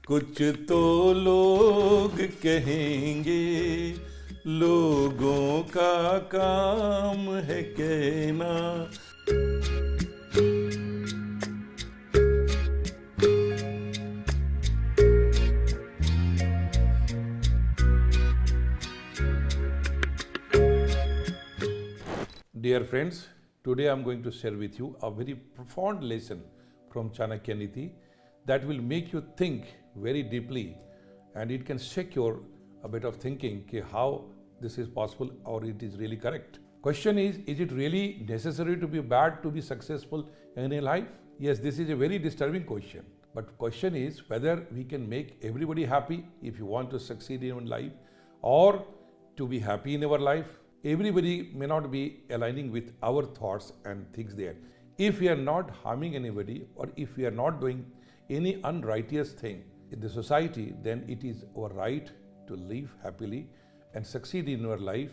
कुछ तो लोग कहेंगे, लोगों का काम है कहना। Dear friends, today I am going to share with you a very profound lesson from Chanakya Neeti that will make you think very deeply, and it can shake your a bit of thinking how this is possible or it is really correct. Question is it really necessary to be bad to be successful in a life? Yes, this is a very disturbing question. But question is whether we can make everybody happy if you want to succeed in life, or to be happy in our life. Everybody may not be aligning with our thoughts and things there. If we are not harming anybody, or if we are not doing any unrighteous thing in the society, then it is our right to live happily and succeed in our life,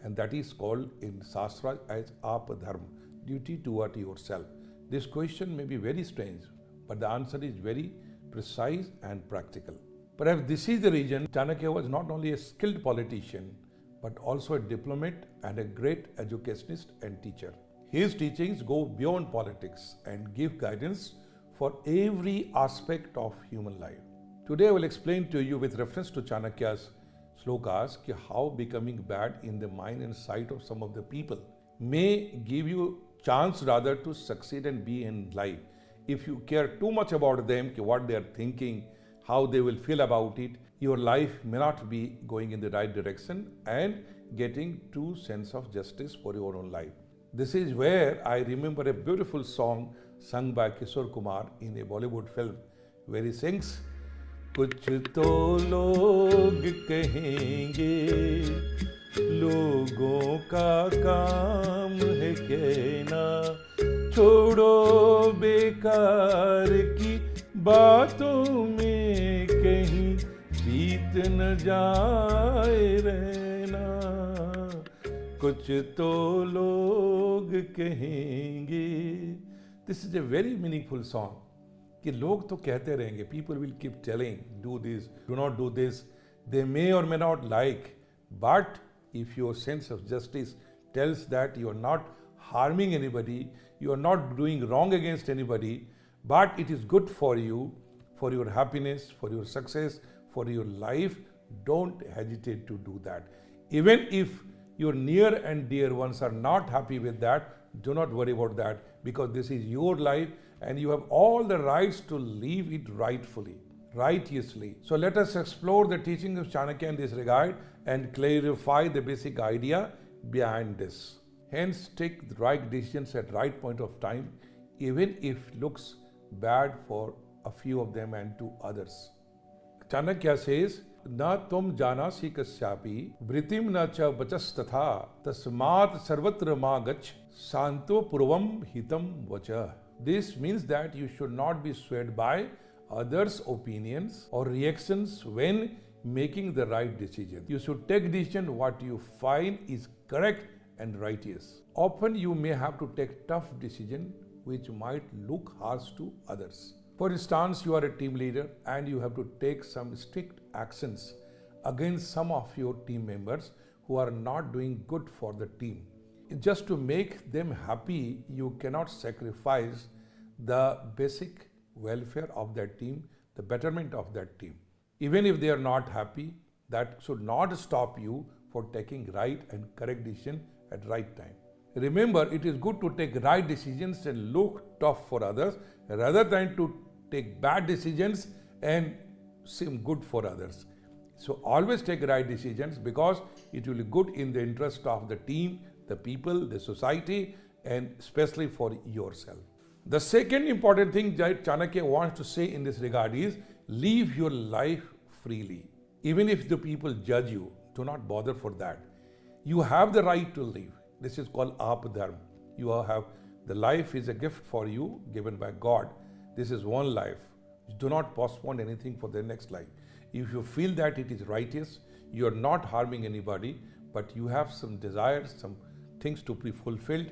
and that is called in Shastra as Apadharma, duty toward yourself. This question may be very strange, but the answer is very precise and practical. Perhaps this is the reason Chanakya was not only a skilled politician, but also a diplomat and a great educationist and teacher. His teachings go beyond politics and give guidance for every aspect of human life. Today I will explain to you with reference to Chanakya's slokas how becoming bad in the mind and sight of some of the people may give you chance rather to succeed and be in life. If you care too much about them, what they are thinking, how they will feel about it, your life may not be going in the right direction and getting true sense of justice for your own life. This is where I remember a beautiful song sung by Kishore Kumar in a Bollywood film where he sings, कुछ तो लोग कहेंगे, लोगों का काम है कहना, छोड़ो बेकार की बातों में कहीं बीत न जाए रहना, कुछ तो लोग कहेंगे. This is a very meaningful song. कि लोग तो कहते रहेंगे, people will keep telling, do this, do not do this, they may or may not like, but if your sense of justice tells that you are not harming anybody, you are not doing wrong against anybody, but it is good for you, for your happiness, for your success, for your life, don't hesitate to do that. Even if your near and dear ones are not happy with that, do not worry about that, because this is your life and you have all the rights to live it rightfully, righteously. So let us explore the teaching of Chanakya in this regard and clarify the basic idea behind this. Hence, take the right decisions at right point of time, even if looks bad for a few of them and to others. Chanakya says, न तुम जानासि कस्यापि वृत्तिम न च वचस् तथा तस्मात् सर्वत्र मा गच्छ शांतो पूर्वम हितम वचः. This means that you should not be swayed by others' opinions or reactions when making the right decision. You should take decision what you find is correct and righteous. Often you may have to take tough decision which might look harsh to others. For instance, you are a team leader and you have to take some strict actions against some of your team members who are not doing good for the team. Just to make them happy, you cannot sacrifice the basic welfare of that team, the betterment of that team. Even if they are not happy, that should not stop you for taking right and correct decision at right time. Remember, it is good to take right decisions and look tough for others rather than to take bad decisions and seem good for others. So always take right decisions because it will be good in the interest of the team, the people, the society, and especially for yourself. The second important thing that Chanakya wants to say in this regard is live your life freely. Even if the people judge you, do not bother for that. You have the right to live. This is called Apadharma. You have the life is a gift for you given by God. This is one life. Do not postpone anything for the next life. If you feel that it is righteous, you are not harming anybody, but you have some desires, some things to be fulfilled,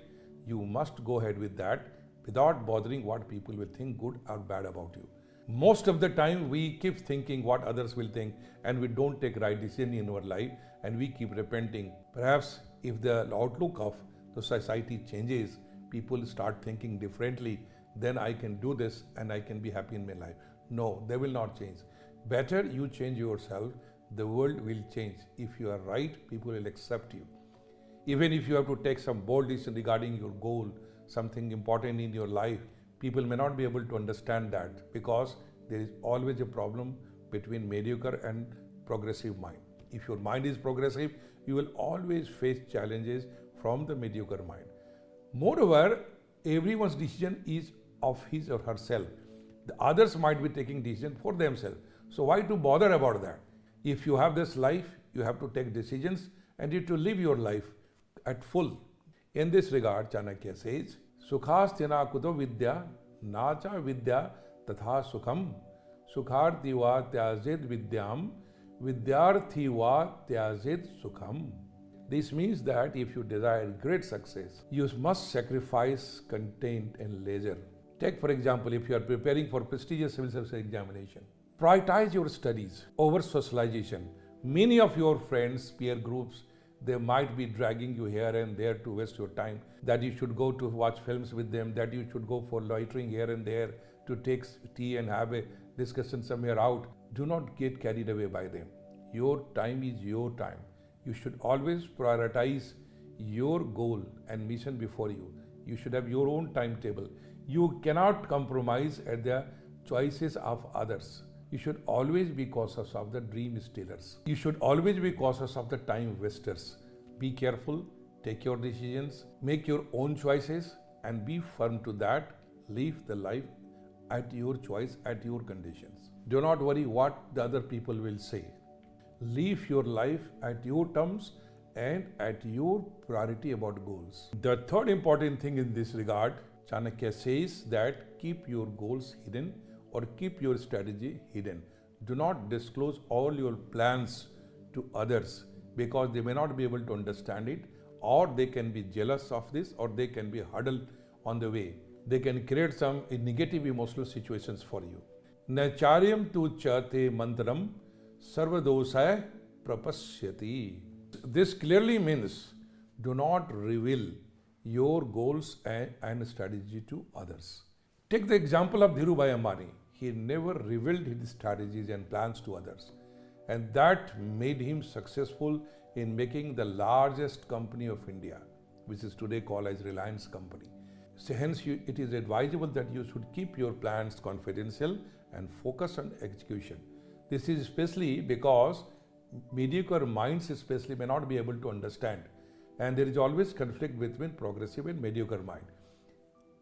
you must go ahead with that without bothering what people will think good or bad about you. Most of the time we keep thinking what others will think and we don't take right decision in our life and we keep repenting. Perhaps if the outlook of the society changes, people start thinking differently, then I can do this and I can be happy in my life. No, they will not change. Better you change yourself, the world will change. If you are right, people will accept you. Even if you have to take some bold decision regarding your goal, something important in your life, people may not be able to understand that because there is always a problem between mediocre and progressive mind. If your mind is progressive, you will always face challenges from the mediocre mind. Moreover, everyone's decision is of his or herself. The others might be taking decision for themselves. So why to bother about that? If you have this life, you have to take decisions and you have to live your life at full. In this regard, Chanakya says, Sukhasthena kuto vidya, nacha vidya tatha sukham, sukharthi va tyajit vidyam, vidyarthi va tyajit sukham. This means that if you desire great success, you must sacrifice content and leisure. Take for example, if you are preparing for prestigious civil service examination, prioritize your studies over socialization. Many of your friends, peer groups, they might be dragging you here and there to waste your time, that you should go to watch films with them, that you should go for loitering here and there to take tea and have a discussion somewhere out. Do not get carried away by them. Your time is your time. You should always prioritize your goal and mission before you. You should have your own timetable. You cannot compromise at the choices of others. You should always be cautious of the dream stealers. You should always be cautious of the time wasters. Be careful, take your decisions, make your own choices and be firm to that. Live the life at your choice, at your conditions. Do not worry what the other people will say. Live your life at your terms and at your priority about goals. The third important thing in this regard, Chanakya says that keep your goals hidden or keep your strategy hidden. Do not disclose all your plans to others because they may not be able to understand it, or they can be jealous of this, or they can be huddled on the way. They can create some negative emotional situations for you. Nacharyam tu chate mantram sarvadosaya prapasyati. This clearly means do not reveal your goals and strategy to others. Take the example of Dhirubhai Ambani. He never revealed his strategies and plans to others. And that made him successful in making the largest company of India, which is today called as Reliance Company. So hence, it is advisable that you should keep your plans confidential and focus on execution. This is especially because mediocre minds especially may not be able to understand, and there is always conflict between progressive and mediocre mind.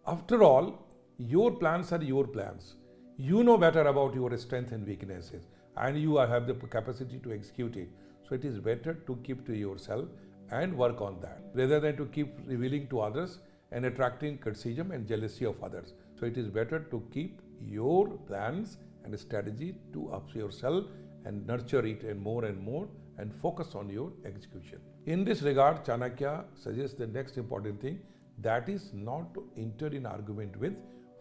After all, your plans are your plans. You know better about your strengths and weaknesses, and you have the capacity to execute it. So it is better to keep to yourself and work on that rather than to keep revealing to others and attracting criticism and jealousy of others. So it is better to keep your plans and strategy to up yourself and nurture it and more and focus on your execution. In this regard, Chanakya suggests the next important thing, that is not to enter in argument with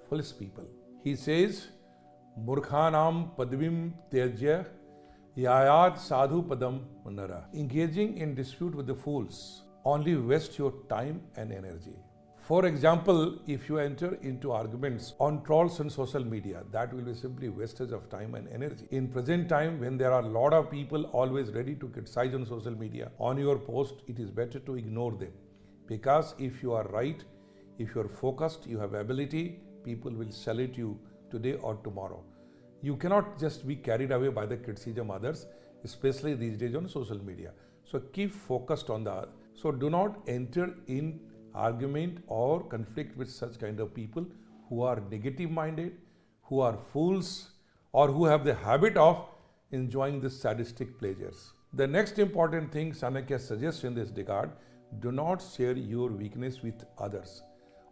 foolish people. He says, Murkhanam padvim tyajya yayat sadhu padam nara. Engaging in dispute with the fools only waste your time and energy. For example, if you enter into arguments on trolls on social media, that will be simply wastage of time and energy. In present time, when there are a lot of people always ready to criticize on social media, on your post, it is better to ignore them. Because if you are right, if you are focused, you have ability, people will salute you today or tomorrow. You cannot just be carried away by the criticism of others, especially these days on social media. So keep focused on the. So do not enter in argument or conflict with such kind of people who are negative minded, who are fools, or who have the habit of enjoying the sadistic pleasures. The next important thing Chanakya suggests in this regard, do not share your weakness with others,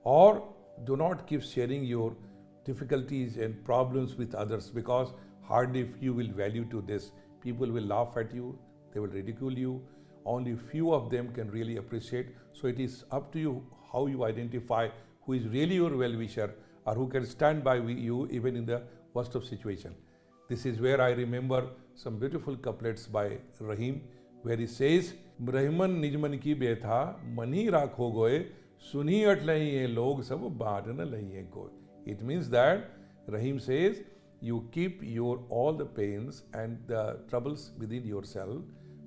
or do not keep sharing your difficulties and problems with others, because hardly few will value to this. People will laugh at you, they will ridicule you. Only few of them can really appreciate. So it is up to you how you identify who is really your well-wisher or who can stand by you even in the worst of situation. This is where I remember some beautiful couplets by Rahim, where he says, Rahiman निजमन की बेथा money राखो गोए सुनी अट लही ये लोग सब बांट न लही ये कोई. It means that Rahim says, you keep your all the pains and the troubles within yourself.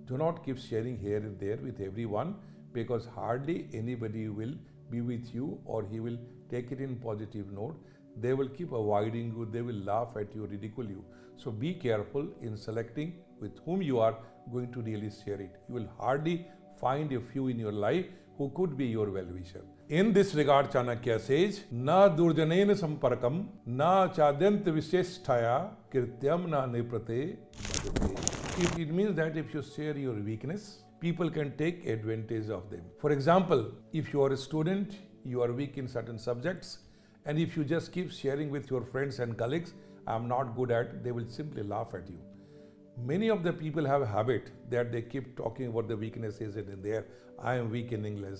Do not keep sharing here and there with everyone, because hardly anybody will be with you or he will take it in positive note. They will keep avoiding you, they will laugh at you, ridicule you. So be careful in selecting with whom you are going to really share it. You will hardly find a few in your life who could be your well-wisher. In this regard, Chanakya says, Na durjanena samparkam, na chadyant vishesthaya, krityam na niprate bhajate. It means that if you share your weakness, people can take advantage of them. For example, if you are a student, you are weak in certain subjects, and if you just keep sharing with your friends and colleagues, I am not good at, they will simply laugh at you. Many of the people have a habit that they keep talking about the weaknesses in there. I am weak in English.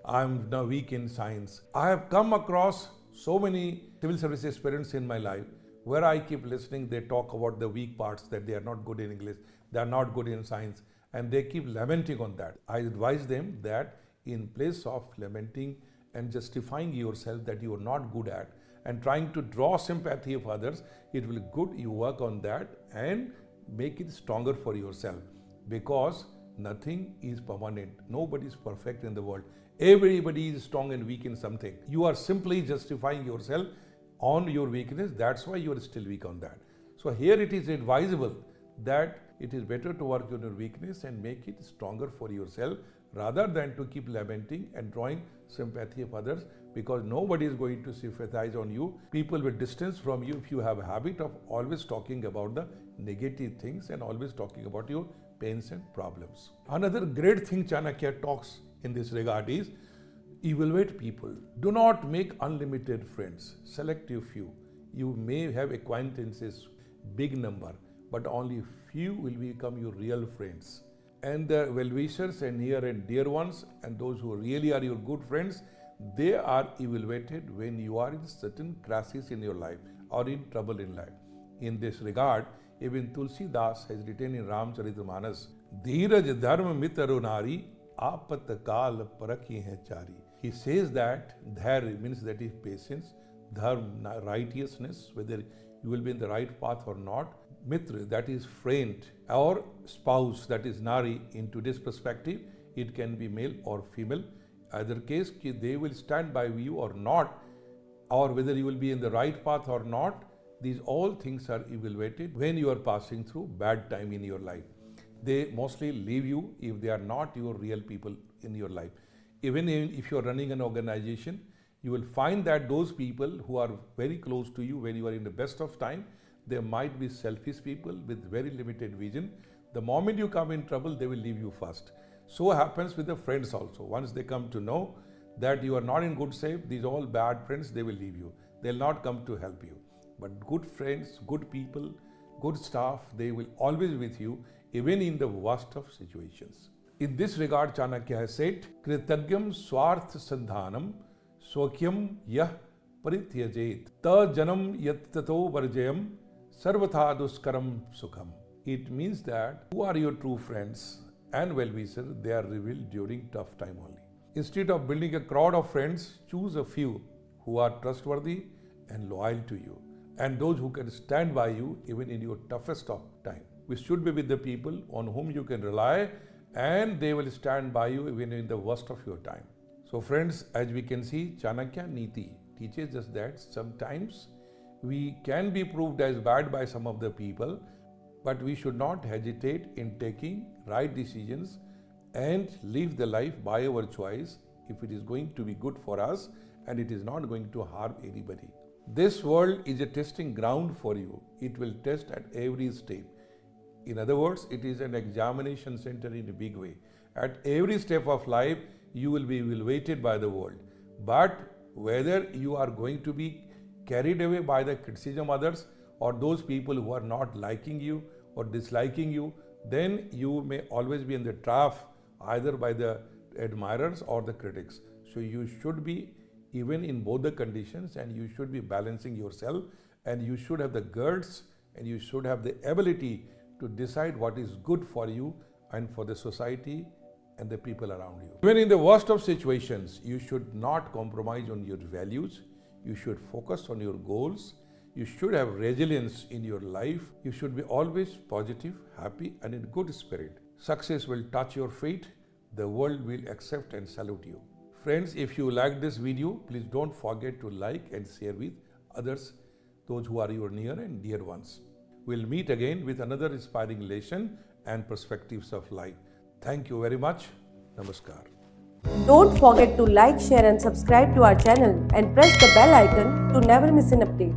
I am now weak in science. I have come across so many civil service aspirants in my life where I keep listening. They talk about the weak parts, that they are not good in English, they are not good in science, and they keep lamenting on that. I advise them that in place of lamenting and justifying yourself that you are not good at and trying to draw sympathy of others, it will be good you work on that and make it stronger for yourself, because nothing is permanent. Nobody is perfect in the world. Everybody is strong and weak in something. You are simply justifying yourself on your weakness. That's why you are still weak on that. So here it is advisable that it is better to work on your weakness and make it stronger for yourself rather than to keep lamenting and drawing sympathy of others, because nobody is going to sympathize on you. People will distance from you if you have a habit of always talking about the negative things and always talking about your pains and problems. Another great thing Chanakya talks in this regard is evaluate people. Do not make unlimited friends. Select a few. You may have acquaintances, big number, but only few will become your real friends. And the well-wishers and near and dear ones and those who really are your good friends, they are evaluated when you are in certain crisis in your life or in trouble in life. In this regard, even Tulsi Das has written in Ramcharitmanas, Dheeraj dharma mitaru nari apat kal parakhi hai chari. He says that there means that is patience, dharma, righteousness, whether you will be in the right path or not, mitra, that is friend, or spouse, that is nari. In today's perspective, it can be male or female. Either case, they will stand by you or not, or whether you will be in the right path or not. These all things are evaluated when you are passing through bad time in your life. They mostly leave you if they are not your real people in your life. Even if you are running an organization, you will find that those people who are very close to you when you are in the best of time, they might be selfish people with very limited vision. The moment you come in trouble, they will leave you first. So happens with the friends also. Once they come to know that you are not in good shape, these all bad friends, they will leave you. They will not come to help you. But good friends, good people, good staff, they will always be with you, even in the worst of situations. In this regard, Chanakya has said, Kritagyam swarth sandhanam swakyam yah parityajet ta janam yattato varjayam sarvatha duskaram sukham. It means that who are your true friends and well-wishers, they are revealed during tough time only. Instead of building a crowd of friends, choose a few who are trustworthy and loyal to you, and those who can stand by you even in your toughest of time. We should be with the people on whom you can rely, and they will stand by you even in the worst of your time. So friends, as we can see, Chanakya Neeti teaches us that sometimes we can be proved as bad by some of the people, but we should not hesitate in taking right decisions and live the life by our choice if it is going to be good for us and it is not going to harm anybody. This world is a testing ground for you. It will test at every step. In other words, it is an examination center in a big way. At every step of life, you will be evaluated by the world. But whether you are going to be carried away by the criticism of others or those people who are not liking you or disliking you, then you may always be in the trap either by the admirers or the critics. So you should be even in both the conditions, and you should be balancing yourself and you should have the guts and you should have the ability to decide what is good for you and for the society and the people around you. Even in the worst of situations, you should not compromise on your values. You should focus on your goals. You should have resilience in your life. You should be always positive, happy, and in good spirit. Success will touch your feet. The world will accept and salute you. Friends, if you like this video, please don't forget to like and share with others, those who are your near and dear ones. We'll meet again with another inspiring lesson and perspectives of life. Thank you very much. Namaskar. Don't forget to like, share and subscribe to our channel and press the bell icon to never miss an update.